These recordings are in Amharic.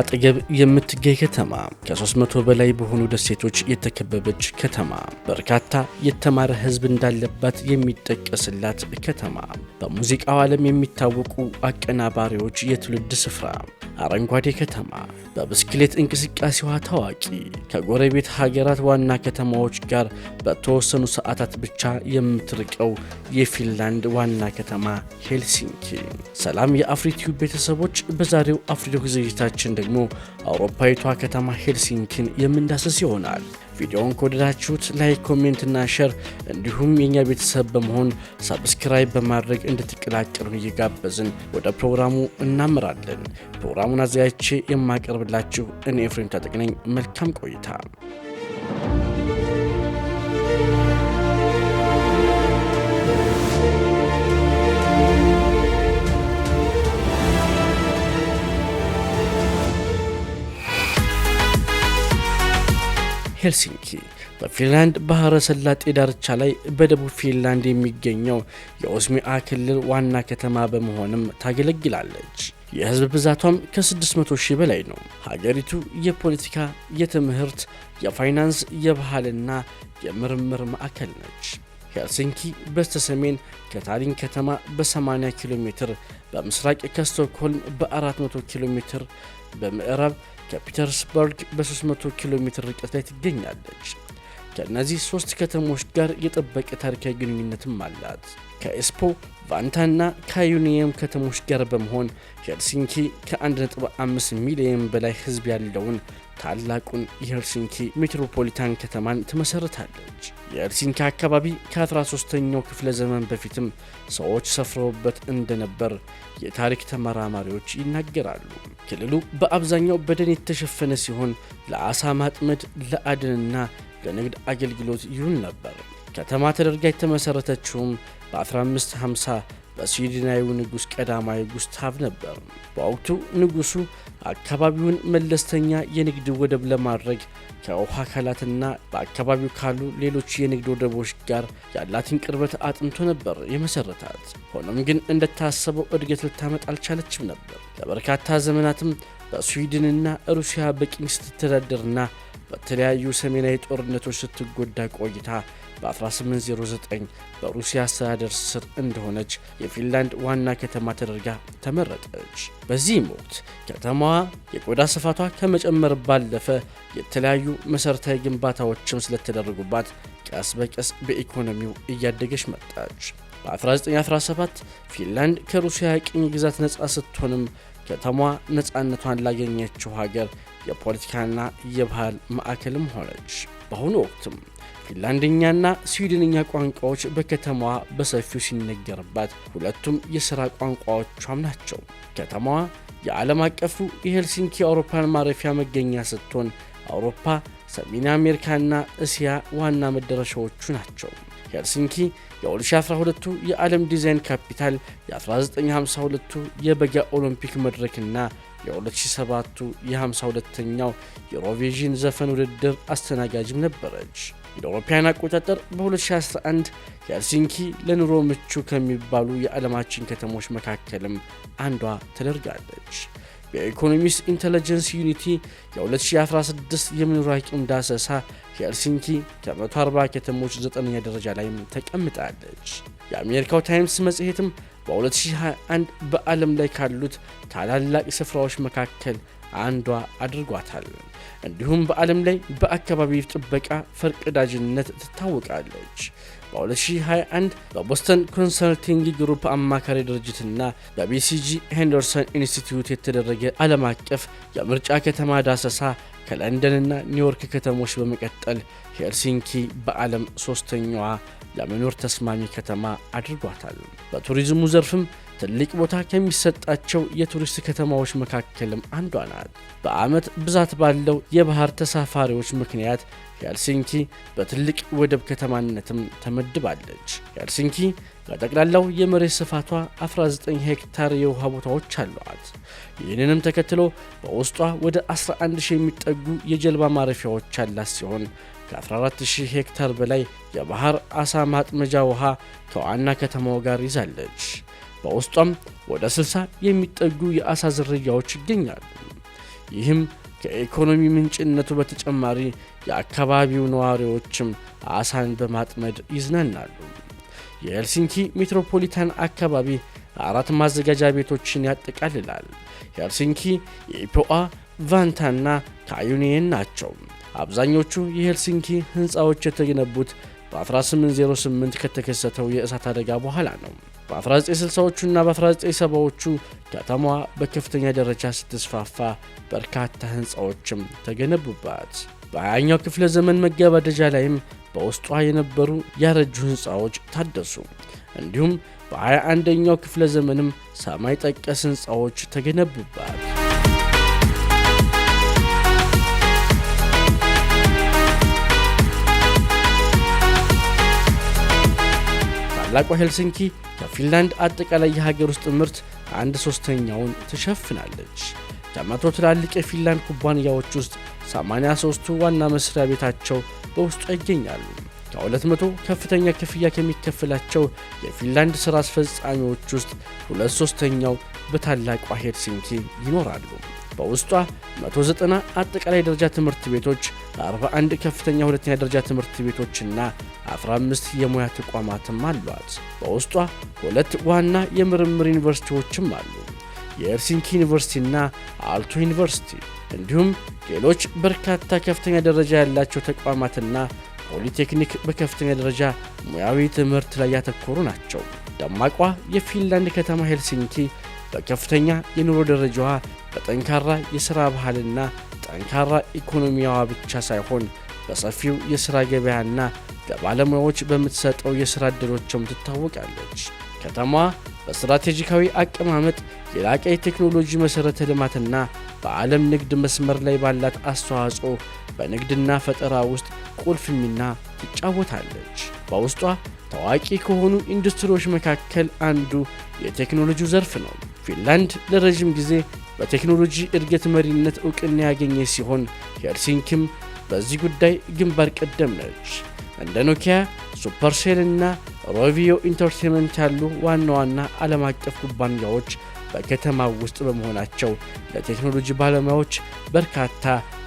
አጠገብ የምትገኝ ከተማ፣ ከ300 በላይ በሆኑ ደሴቶች የተከበበች ከተማ፣ በርካታ የተማረ ሕዝብ እንዳለባት የሚጠቀስላት ከተማ፣ በሙዚቃው ዓለም የሚታወቁ አቀናባሪዎች የትውልድ ስፍራ፣ አረንጓዴ ከተማ፣ በብስክሌት እንቅስቃሴዋ ታዋቂ፣ ከጎረቤት ሀገራት ዋና ከተማዎች ጋር በተወሰኑ ሰዓታት ብቻ የምትርቀው የፊንላንድ ዋና ከተማ ሄልሲንኪ። ሰላም የአፍሪቲዩብ ቤተሰቦች፣ በዛሬው አፍሪዶክ ዝግጅታችን ደግሞ አውሮፓዊቷ ከተማ ሄልሲንኪን የምንዳስስ ይሆናል። ቪዲዮውን ከወደዳችሁት ላይክ፣ ኮሜንት እና ሼር እንዲሁም የኛ ቤተሰብ በመሆን ሰብስክራይብ በማድረግ እንድትቀላቀሉን እየጋበዝን ወደ ፕሮግራሙ እናመራለን። ፕሮግራሙን አዘጋጅቼ የማቀርብላችሁ እኔ ኤፍሬም ታጠቅ ነኝ። መልካም ቆይታ። ሄልሲንኪ በፊንላንድ ባህረ ሰላጤ ዳርቻ ላይ በደቡብ ፊንላንድ የሚገኘው የኦስሚያ ክልል ዋና ከተማ በመሆንም ታገለግላለች። የህዝብ ብዛቷም ከ600 ሺህ በላይ ነው። ሀገሪቱ የፖለቲካ፣ የትምህርት፣ የፋይናንስ፣ የባህልና የምርምር ማዕከል ነች። ሄልሲንኪ በስተሰሜን ከታሊን ከተማ በ80 ኪሎ ሜትር፣ በምስራቅ ከስቶክሆልም በ400 ኪሎ ሜትር፣ በምዕራብ ከፒተርስበርግ በ300 ኪሎ ሜትር ርቀት ላይ ትገኛለች። ከእነዚህ ሶስት ከተሞች ጋር የጠበቀ ታሪካዊ ግንኙነትም አላት። ከኤስፖ፣ ቫንታና ካዩኒየም ከተሞች ጋር በመሆን ሄልሲንኪ ከ1.5 ሚሊዮን በላይ ህዝብ ያለውን ታላቁን የሄልሲንኪ ሜትሮፖሊታን ከተማን ትመሰርታለች። የሄልሲንኪ አካባቢ ከ13ኛው ክፍለ ዘመን በፊትም ሰዎች ሰፍረውበት እንደነበር የታሪክ ተመራማሪዎች ይናገራሉ። ክልሉ በአብዛኛው በደን የተሸፈነ ሲሆን ለአሳ ማጥመድ፣ ለአደንና ለንግድ አገልግሎት ይውል ነበር። ከተማ ተደርጋ የተመሰረተችውም በ1550 በስዊድናዊው ንጉሥ ቀዳማዊ ጉስታቭ ነበር። በወቅቱ ንጉሱ አካባቢውን መለስተኛ የንግድ ወደብ ለማድረግ ከውሃ አካላትና በአካባቢው ካሉ ሌሎች የንግድ ወደቦች ጋር ያላትን ቅርበት አጥንቶ ነበር የመሰረታት። ሆኖም ግን እንደታሰበው እድገት ልታመጣ አልቻለችም ነበር። ለበርካታ ዘመናትም በስዊድንና ሩሲያ በቅኝ ስትተዳደርና በተለያዩ ሰሜናዊ ጦርነቶች ስትጎዳ ቆይታ በ1809 በሩሲያ አስተዳደር ስር እንደሆነች የፊንላንድ ዋና ከተማ ተደርጋ ተመረጠች። በዚህም ወቅት ከተማዋ የቆዳ ስፋቷ ከመጨመር ባለፈ የተለያዩ መሠረታዊ ግንባታዎችም ስለተደረጉባት ቀስ በቀስ በኢኮኖሚው እያደገች መጣች። በ1917 ፊንላንድ ከሩሲያ ቅኝ ግዛት ነፃ ስትሆንም ከተማዋ ነፃነቷን ላገኘችው ሀገር የፖለቲካና የባህል ማዕከልም ሆነች። በአሁኑ ወቅትም ፊንላንድኛና ስዊድንኛ ቋንቋዎች በከተማዋ በሰፊው ሲነገርባት ሁለቱም የሥራ ቋንቋዎቿም ናቸው። ከተማዋ የዓለም አቀፉ የሄልሲንኪ አውሮፕላን ማረፊያ መገኛ ስትሆን አውሮፓ፣ ሰሜን አሜሪካና እስያ ዋና መዳረሻዎቹ ናቸው። ሄልሲንኪ የ2012ቱ የዓለም ዲዛይን ካፒታል፣ የ1952ቱ የበጋ ኦሎምፒክ መድረክና የ2007ቱ የ52ኛው የዩሮቪዥን ዘፈን ውድድር አስተናጋጅም ነበረች። እንደ አውሮፓውያን አቆጣጠር በ2011 ሄልሲንኪ ለኑሮ ምቹ ከሚባሉ የዓለማችን ከተሞች መካከልም አንዷ ተደርጋለች። በኢኮኖሚስት ኢንተለጀንስ ዩኒቲ የ2016 የመኖሪያ አቅም ዳሰሳ ሄልሲንኪ ከ140 ከተሞች 9ኛ ደረጃ ላይም ተቀምጣለች። የአሜሪካው ታይምስ መጽሔትም በ2021 በዓለም ላይ ካሉት ታላላቅ ስፍራዎች መካከል አንዷ አድርጓታል። እንዲሁም በዓለም ላይ በአካባቢ ጥበቃ ፈርቀዳጅነት ትታወቃለች። በ2021 በቦስተን ኮንሰልቲንግ ግሩፕ አማካሪ ድርጅትና በቢሲጂ ሄንደርሰን ኢንስቲትዩት የተደረገ ዓለም አቀፍ የምርጫ ከተማ ዳሰሳ ከለንደንና ኒውዮርክ ከተሞች በመቀጠል ሄልሲንኪ በዓለም ሶስተኛዋ ለመኖር ተስማሚ ከተማ አድርጓታል። በቱሪዝሙ ዘርፍም ትልቅ ቦታ ከሚሰጣቸው የቱሪስት ከተማዎች መካከልም አንዷ ናት። በዓመት ብዛት ባለው የባህር ተሳፋሪዎች ምክንያት ሄልሲንኪ በትልቅ ወደብ ከተማነትም ተመድባለች። ሄልሲንኪ በጠቅላላው የመሬት ስፋቷ 19 ሄክታር የውሃ ቦታዎች አሏት። ይህንንም ተከትሎ በውስጧ ወደ 11000 የሚጠጉ የጀልባ ማረፊያዎች ያላት ሲሆን ከ14000 ሄክታር በላይ የባህር አሳ ማጥመጃ ውሃ ከዋና ከተማው ጋር ይዛለች። በውስጧም ወደ 60 የሚጠጉ የአሳ ዝርያዎች ይገኛሉ። ይህም ከኢኮኖሚ ምንጭነቱ በተጨማሪ የአካባቢው ነዋሪዎችም አሳን በማጥመድ ይዝናናሉ። የሄልሲንኪ ሜትሮፖሊታን አካባቢ 4 ማዘጋጃ ቤቶችን ያጠቃልላል። ሄልሲንኪ፣ የኢፖአ፣ ቫንታና ካዩኒየን ናቸው። አብዛኞቹ የሄልሲንኪ ሕንፃዎች የተገነቡት በ1808 ከተከሰተው የእሳት አደጋ በኋላ ነው። በ1960ዎቹና በ1970ዎቹ ከተማዋ በከፍተኛ ደረጃ ስትስፋፋ በርካታ ሕንፃዎችም ተገነቡባት። በ20ኛው ክፍለ ዘመን መገባደጃ ላይም በውስጧ የነበሩ ያረጁ ሕንፃዎች ታደሱ። እንዲሁም በ21ኛው ክፍለ ዘመንም ሰማይ ጠቀስ ሕንፃዎች ተገነቡባት። ታላቋ ሄልሲንኪ ከፊንላንድ አጠቃላይ የሀገር ውስጥ ምርት 1/3ኛውን ትሸፍናለች። ከመቶ ትላልቅ የፊንላንድ ኩባንያዎች ውስጥ 83ቱ ዋና መስሪያ ቤታቸው በውስጡ ይገኛሉ። ከ200 ከፍተኛ ክፍያ ከሚከፈላቸው የፊንላንድ ሥራ አስፈጻሚዎች ውስጥ 2/3ኛው በታላቋ ሄልሲንኪ ይኖራሉ። በውስጧ 190 አጠቃላይ ደረጃ ትምህርት ቤቶች፣ 41 ከፍተኛ ሁለተኛ ደረጃ ትምህርት ቤቶችና 15 የሙያ ተቋማትም አሏት። በውስጧ 2 ዋና የምርምር ዩኒቨርሲቲዎችም አሉ፣ የሄልሲንኪ ዩኒቨርሲቲና አልቶ ዩኒቨርሲቲ። እንዲሁም ሌሎች በርካታ ከፍተኛ ደረጃ ያላቸው ተቋማትና ፖሊቴክኒክ በከፍተኛ ደረጃ ሙያዊ ትምህርት ላይ ያተኮሩ ናቸው። ደማቋ የፊንላንድ ከተማ ሄልሲንኪ በከፍተኛ የኑሮ ደረጃዋ በጠንካራ የሥራ ባህልና ጠንካራ ኢኮኖሚያዋ ብቻ ሳይሆን በሰፊው የሥራ ገበያና ለባለሙያዎች በምትሰጠው የሥራ ዕድሎችም ትታወቃለች። ከተማዋ በስትራቴጂካዊ አቀማመጥ የላቀ የቴክኖሎጂ መሠረተ ልማትና በዓለም ንግድ መስመር ላይ ባላት አስተዋጽኦ በንግድና ፈጠራ ውስጥ ቁልፍ ሚና ትጫወታለች። በውስጧ ታዋቂ ከሆኑ ኢንዱስትሪዎች መካከል አንዱ የቴክኖሎጂው ዘርፍ ነው። ፊንላንድ ለረጅም ጊዜ በቴክኖሎጂ እድገት መሪነት ዕውቅና ያገኘች ሲሆን ሄልሲንኪም በዚህ ጉዳይ ግንባር ቀደም ነች። እንደ ኖኪያ፣ ሱፐርሴል እና ሮቪዮ ኢንተርቴንመንት ያሉ ዋና ዋና ዓለም አቀፍ ኩባንያዎች በከተማው ውስጥ በመሆናቸው ለቴክኖሎጂ ባለሙያዎች በርካታ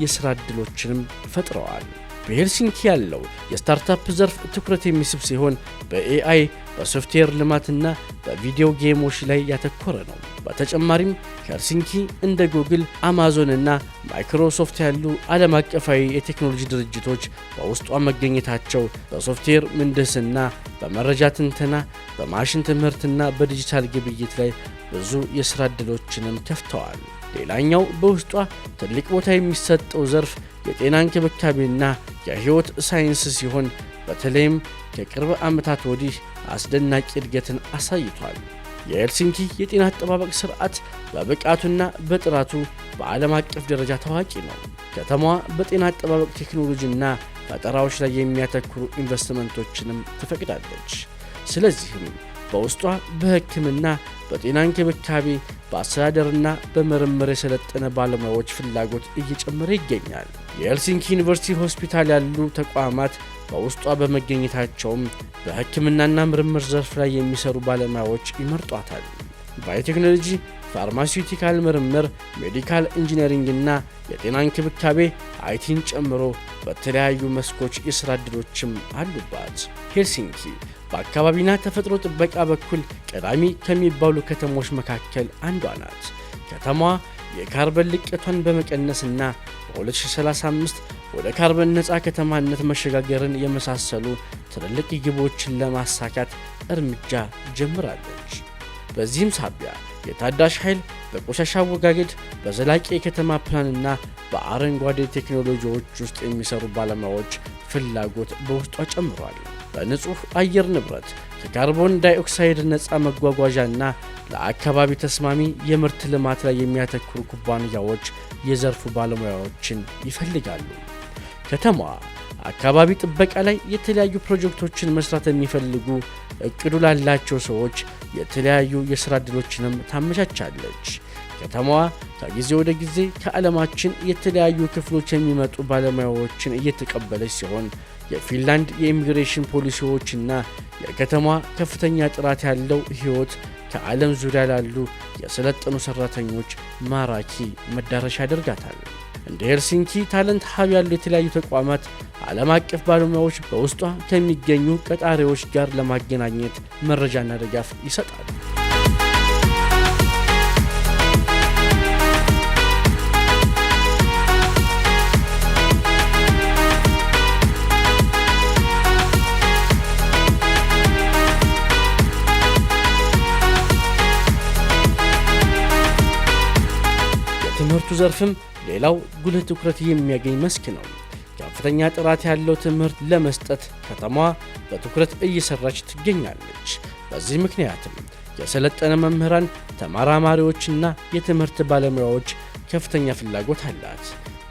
የሥራ ዕድሎችንም ፈጥረዋል። በሄልሲንኪ ያለው የስታርታፕ ዘርፍ ትኩረት የሚስብ ሲሆን በኤአይ፣ በሶፍትዌር ልማትና በቪዲዮ ጌሞች ላይ ያተኮረ ነው። በተጨማሪም ሄልሲንኪ እንደ ጉግል፣ አማዞን እና ማይክሮሶፍት ያሉ ዓለም አቀፋዊ የቴክኖሎጂ ድርጅቶች በውስጧ መገኘታቸው በሶፍትዌር ምህንድስና፣ በመረጃ ትንተና፣ በማሽን ትምህርትና በዲጂታል ግብይት ላይ ብዙ የሥራ ዕድሎችንም ከፍተዋል። ሌላኛው በውስጧ ትልቅ ቦታ የሚሰጠው ዘርፍ የጤና እንክብካቤና የሕይወት ሳይንስ ሲሆን በተለይም ከቅርብ ዓመታት ወዲህ አስደናቂ እድገትን አሳይቷል። የሄልሲንኪ የጤና አጠባበቅ ሥርዓት በብቃቱና በጥራቱ በዓለም አቀፍ ደረጃ ታዋቂ ነው። ከተማዋ በጤና አጠባበቅ ቴክኖሎጂና ፈጠራዎች ላይ የሚያተኩሩ ኢንቨስትመንቶችንም ትፈቅዳለች። ስለዚህም በውስጧ በሕክምና፣ በጤና እንክብካቤ፣ በአስተዳደርና በምርምር የሰለጠነ ባለሙያዎች ፍላጎት እየጨመረ ይገኛል። የሄልሲንኪ ዩኒቨርሲቲ ሆስፒታል ያሉ ተቋማት በውስጧ በመገኘታቸውም በሕክምናና ምርምር ዘርፍ ላይ የሚሰሩ ባለሙያዎች ይመርጧታል። ባዮቴክኖሎጂ፣ ፋርማሲውቲካል ምርምር፣ ሜዲካል ኢንጂነሪንግና የጤና እንክብካቤ አይቲን ጨምሮ በተለያዩ መስኮች የሥራ ዕድሎችም አሉባት። ሄልሲንኪ በአካባቢና ተፈጥሮ ጥበቃ በኩል ቀዳሚ ከሚባሉ ከተሞች መካከል አንዷ ናት። ከተማዋ የካርበን ልቀቷን በመቀነስና በ2035 ወደ ካርበን ነፃ ከተማነት መሸጋገርን የመሳሰሉ ትልልቅ ግቦችን ለማሳካት እርምጃ ጀምራለች። በዚህም ሳቢያ የታዳሽ ኃይል፣ በቆሻሻ አወጋገድ፣ በዘላቂ የከተማ ፕላንና በአረንጓዴ ቴክኖሎጂዎች ውስጥ የሚሰሩ ባለሙያዎች ፍላጎት በውስጧ ጨምሯል። በንጹህ አየር ንብረት፣ ከካርቦን ዳይኦክሳይድ ነፃ መጓጓዣና ለአካባቢ ተስማሚ የምርት ልማት ላይ የሚያተኩሩ ኩባንያዎች የዘርፉ ባለሙያዎችን ይፈልጋሉ። ከተማዋ አካባቢ ጥበቃ ላይ የተለያዩ ፕሮጀክቶችን መስራት የሚፈልጉ እቅዱ ላላቸው ሰዎች የተለያዩ የሥራ ዕድሎችንም ታመቻቻለች። ከተማዋ ከጊዜ ወደ ጊዜ ከዓለማችን የተለያዩ ክፍሎች የሚመጡ ባለሙያዎችን እየተቀበለች ሲሆን የፊንላንድ የኢሚግሬሽን ፖሊሲዎችና የከተማዋ ከፍተኛ ጥራት ያለው ሕይወት ከዓለም ዙሪያ ላሉ የሰለጠኑ ሰራተኞች ማራኪ መዳረሻ ያደርጋታል። እንደ ሄልሲንኪ ታለንት ሀብ ያሉ የተለያዩ ተቋማት ዓለም አቀፍ ባለሙያዎች በውስጧ ከሚገኙ ቀጣሪዎች ጋር ለማገናኘት መረጃና ድጋፍ ይሰጣሉ። የትምህርቱ ዘርፍም ሌላው ጉልህ ትኩረት የሚያገኝ መስክ ነው። ከፍተኛ ጥራት ያለው ትምህርት ለመስጠት ከተማዋ በትኩረት እየሰራች ትገኛለች። በዚህ ምክንያትም የሰለጠነ መምህራን፣ ተመራማሪዎችና የትምህርት ባለሙያዎች ከፍተኛ ፍላጎት አላት።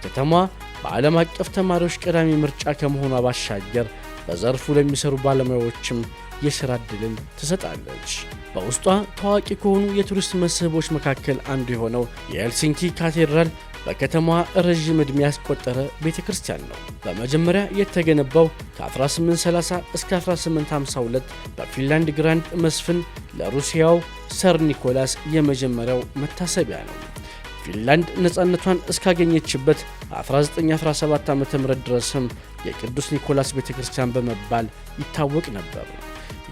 ከተማዋ በዓለም አቀፍ ተማሪዎች ቀዳሚ ምርጫ ከመሆኗ ባሻገር በዘርፉ ለሚሰሩ ባለሙያዎችም የሥራ ዕድልን ትሰጣለች። በውስጧ ታዋቂ ከሆኑ የቱሪስት መስህቦች መካከል አንዱ የሆነው የሄልሲንኪ ካቴድራል በከተማዋ ረዥም ዕድሜ ያስቆጠረ ቤተ ክርስቲያን ነው። በመጀመሪያ የተገነባው ከ1830 እስከ 1852 በፊንላንድ ግራንድ መስፍን ለሩሲያው ሰር ኒኮላስ የመጀመሪያው መታሰቢያ ነው። ፊንላንድ ነፃነቷን እስካገኘችበት 1917 ዓ.ም ድረስም የቅዱስ ኒኮላስ ቤተ ክርስቲያን በመባል ይታወቅ ነበር።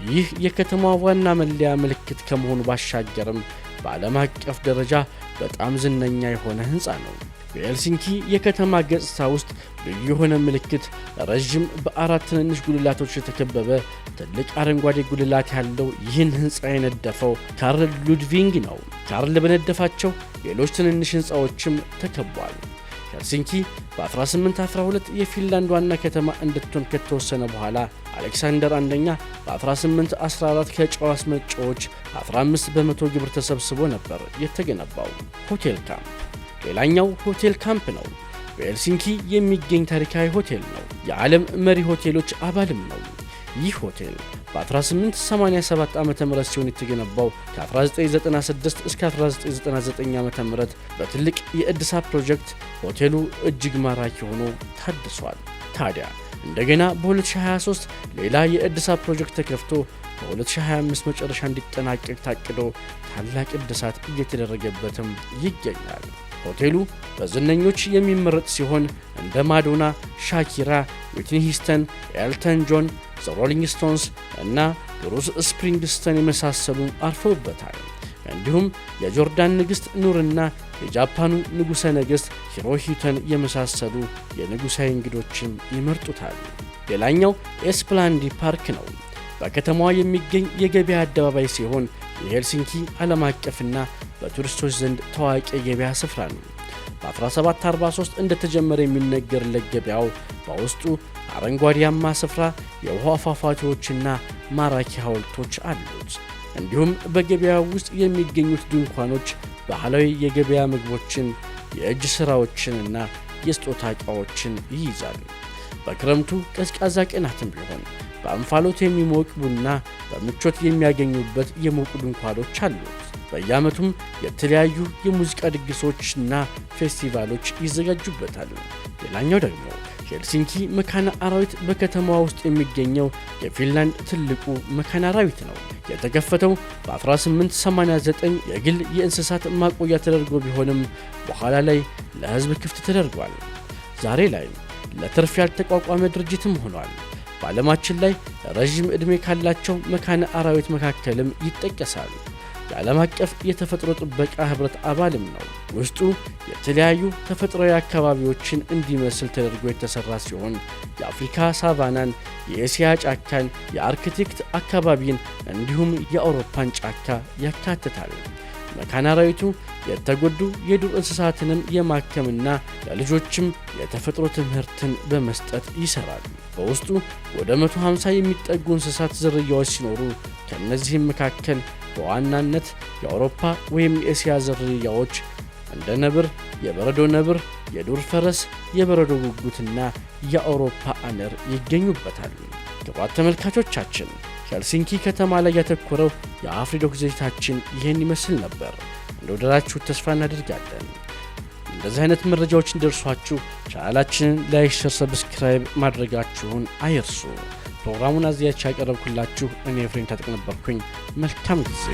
ይህ የከተማዋ ዋና መለያ ምልክት ከመሆኑ ባሻገርም በዓለም አቀፍ ደረጃ በጣም ዝነኛ የሆነ ሕንፃ ነው። በሄልሲንኪ የከተማ ገጽታ ውስጥ ልዩ የሆነ ምልክት ረዥም በአራት ትንንሽ ጉልላቶች የተከበበ ትልቅ አረንጓዴ ጉልላት ያለው ይህን ሕንፃ የነደፈው ካርል ሉድቪንግ ነው። ካርል በነደፋቸው ሌሎች ትንንሽ ሕንፃዎችም ተከቧል። ሄልሲንኪ በ1812 የፊንላንድ ዋና ከተማ እንድትሆን ከተወሰነ በኋላ አሌክሳንደር አንደኛ በ1814 ከጨው አስመጪዎች 15 በመቶ ግብር ተሰብስቦ ነበር የተገነባው። ሆቴል ካምፕ ሌላኛው ሆቴል ካምፕ ነው። በሄልሲንኪ የሚገኝ ታሪካዊ ሆቴል ነው። የዓለም መሪ ሆቴሎች አባልም ነው። ይህ ሆቴል በ1887 ዓ.ም ሲሆን የተገነባው ከ1996 እስከ 1999 ዓ.ም በትልቅ የእድሳት ፕሮጀክት ሆቴሉ እጅግ ማራኪ ሆኖ ታድሷል። ታዲያ እንደገና በ2023 ሌላ የእድሳት ፕሮጀክት ተከፍቶ በ2025 መጨረሻ እንዲጠናቀቅ ታቅዶ ታላቅ እድሳት እየተደረገበትም ይገኛል። ሆቴሉ በዝነኞች የሚመረጥ ሲሆን እንደ ማዶና፣ ሻኪራ፣ ዊትኒ ሂስተን፣ ኤልተን ጆን፣ ዘ ሮሊንግ ስቶንስ እና ብሩስ ስፕሪንግስተን የመሳሰሉ አርፈውበታል። እንዲሁም የጆርዳን ንግሥት ኑርና የጃፓኑ ንጉሠ ነገሥት ሂሮሂቶን የመሳሰሉ የንጉሣዊ እንግዶችም ይመርጡታል። ሌላኛው ኤስፕላንዲ ፓርክ ነው። በከተማዋ የሚገኝ የገበያ አደባባይ ሲሆን የሄልሲንኪ ዓለም አቀፍና በቱሪስቶች ዘንድ ታዋቂ የገበያ ስፍራ ነው። በ1743 እንደተጀመረ የሚነገርለት ገበያው በውስጡ አረንጓዴያማ ስፍራ፣ የውሃ ፏፏቴዎችና ማራኪ ሐውልቶች አሉት። እንዲሁም በገበያው ውስጥ የሚገኙት ድንኳኖች ባህላዊ የገበያ ምግቦችን፣ የእጅ ሥራዎችንና የስጦታ ዕቃዎችን ይይዛሉ። በክረምቱ ቀዝቃዛ ቀናትም ቢሆን በእንፋሎት የሚሞቅ ቡና በምቾት የሚያገኙበት የሞቁ ድንኳኖች አሉት። በየዓመቱም የተለያዩ የሙዚቃ ድግሶችና ፌስቲቫሎች ይዘጋጁበታል። ሌላኛው ደግሞ ሄልሲንኪ መካነ አራዊት በከተማዋ ውስጥ የሚገኘው የፊንላንድ ትልቁ መካነ አራዊት ነው። የተከፈተው በ1889 የግል የእንስሳት ማቆያ ተደርጎ ቢሆንም በኋላ ላይ ለሕዝብ ክፍት ተደርጓል። ዛሬ ላይ ለትርፍ ያልተቋቋመ ድርጅትም ሆኗል። በዓለማችን ላይ ረዥም ዕድሜ ካላቸው መካነ አራዊት መካከልም ይጠቀሳል። የዓለም አቀፍ የተፈጥሮ ጥበቃ ኅብረት አባልም ነው። ውስጡ የተለያዩ ተፈጥሯዊ አካባቢዎችን እንዲመስል ተደርጎ የተሠራ ሲሆን የአፍሪካ ሳቫናን፣ የኤስያ ጫካን፣ የአርክቲክ አካባቢን እንዲሁም የአውሮፓን ጫካ ያካትታል። መካነ አራዊቱ የተጎዱ የዱር እንስሳትንም የማከምና ለልጆችም የተፈጥሮ ትምህርትን በመስጠት ይሰራል። በውስጡ ወደ 150 የሚጠጉ እንስሳት ዝርያዎች ሲኖሩ ከእነዚህም መካከል በዋናነት የአውሮፓ ወይም የእስያ ዝርያዎች እንደ ነብር፣ የበረዶ ነብር፣ የዱር ፈረስ፣ የበረዶ ጉጉትና የአውሮፓ አነር ይገኙበታል። ክቡራን ተመልካቾቻችን ሄልሲንኪ ከተማ ላይ ያተኮረው የአፍሪዶክ ዝግጅታችን ይህን ይመስል ነበር። እንደወደዳችሁ ተስፋ እናደርጋለን። እንደዚህ አይነት መረጃዎች እንዲደርሷችሁ ቻናላችንን ላይክ፣ ሼር፣ ሰብስክራይብ ማድረጋችሁን አይርሱ። ፕሮግራሙን አዘጋጅቼ ያቀረብኩላችሁ እኔ ኤፍሬም ታጠቅ ነበርኩኝ። መልካም ጊዜ